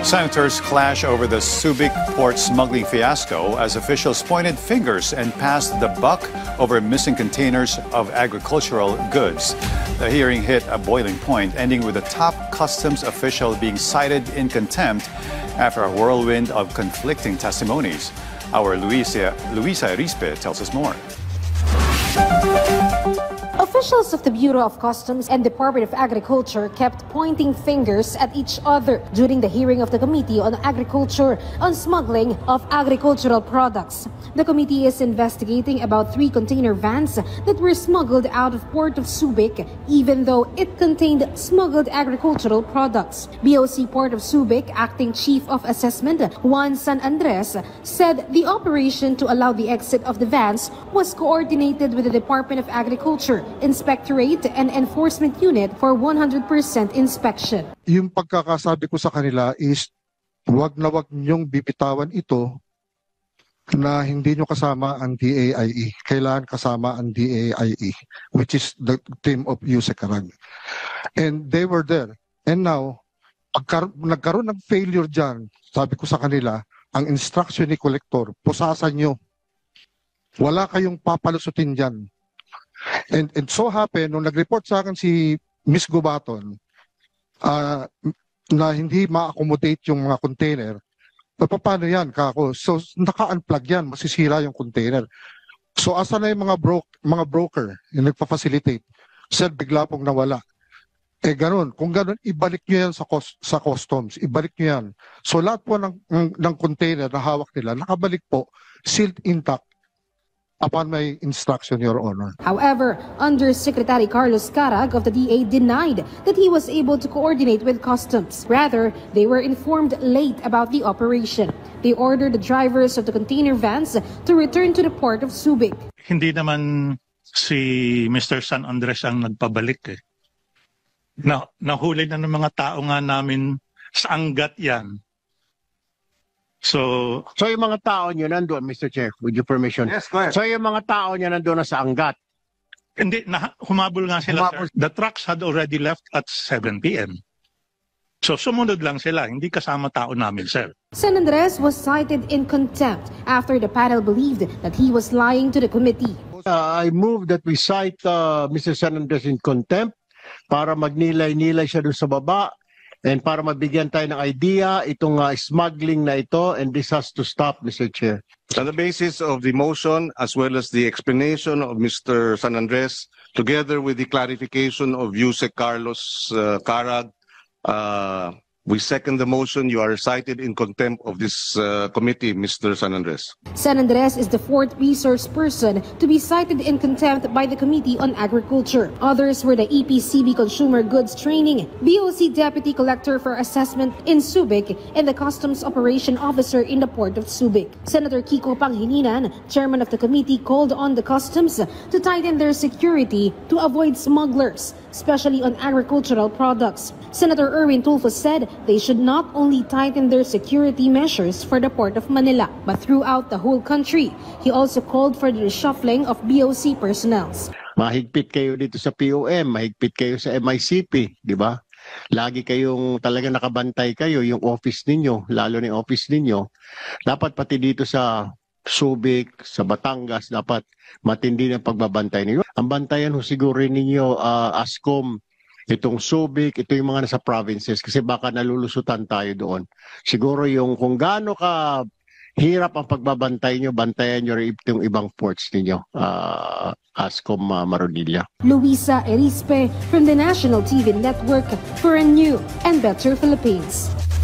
Senators clash over the Subic port smuggling fiasco as officials pointed fingers and passed the buck over missing containers of agricultural goods. The hearing hit a boiling point, ending with the top customs official being cited in contempt after a whirlwind of conflicting testimonies. Our Luisa Arispe tells us more. Officials of the Bureau of Customs and Department of Agriculture kept pointing fingers at each other during the hearing of the Committee on Agriculture on smuggling of agricultural products. The committee is investigating about 3 container vans that were smuggled out of Port of Subic, even though it contained smuggled agricultural products. BOC Port of Subic Acting Chief of Assessment Juan San Andres said the operation to allow the exit of the vans was coordinated with the Department of Agriculture, Inspectorate and Enforcement Unit for 100% inspection. Yung pagkakasabi ko sa kanila is wag na wag niyong bibitawan ito na hindi nyo kasama ang DAIE. Kailangan kasama ang DAIE, which is the team of Yusek Karag. And they were there. And now, nagkaroon ng failure dyan, sabi ko sa kanila, ang instruction ni Collector, pusasan nyo. Wala kayong papalusutin dyan. And so happen, nung nag-report sa akin si Miss Gubaton na hindi ma-accommodate yung mga container, paano yan, kako? So naka-unplug yan, masisira yung container. So asa na yung mga broker yung nagpa-facilitate? Sir, bigla pong nawala. Eh ganun, kung ganun, ibalik nyo yan sa customs, ibalik nyo yan. So lahat po ng container na hawak nila, nakabalik po, sealed intact, upon my instruction, Your Honor. However, Undersecretary Carlos Carag of the DA denied that he was able to coordinate with customs. Rather, they were informed late about the operation. They ordered the drivers of the container vans to return to the Port of Subic. Hindi naman si Mr. San Andres ang nagpabalik eh. Nahuli na ng mga tao nga namin sa Angat yan. So yung mga tao nyo nandun, Mr. Chair, with your permission. Yes, go ahead. So yung mga tao nyo nandun na sa Angat. Hindi, humabol nga sila, sir. The trucks had already left at 7 p.m. So sumunod lang sila, hindi kasama tao namin, sir. San Andres was cited in contempt after the panel believed that he was lying to the committee. I move that we cite Mr. San Andres in contempt para magnilay-nilay siya dun sa baba. And para mabigyan tayo ng idea, itong smuggling na ito, and this has to stop, Mr. Chair. On the basis of the motion, as well as the explanation of Mr. San Andres, together with the clarification of Yusek Carlos Carag, we second the motion. You are cited in contempt of this committee, Mr. San Andres. San Andres is the 4th resource person to be cited in contempt by the Committee on Agriculture. Others were the EPCB Consumer Goods Training, BOC Deputy Collector for Assessment in Subic, and the Customs Operation Officer in the Port of Subic. Senator Kiko Pangilinan, chairman of the committee, called on the customs to tighten their security to avoid smugglers, especially on agricultural products. Senator Erwin Tulfo said they should not only tighten their security measures for the Port of Manila, but throughout the whole country. He also called for the reshuffling of BOC personnel. Mahigpit kayo dito sa POM, mahigpit kayo sa MICP, di ba? Lagi kayong talaga nakabantay kayo, yung office ninyo, lalo na yung office ninyo. Dapat pati dito sa Subic, sa Batangas, dapat matindi ng pagbabantay ninyo. Ang bantayan ho siguro ninyo, ASCOM, itong Subic, ito yung mga nasa provinces kasi baka nalulusutan tayo doon. Siguro yung kung gaano ka hirap ang pagbabantay nyo, bantayan nyo rin itong ibang ports ninyo, ASCOM Maronilla. Luisa Arispe from the National TV Network for a new and better Philippines.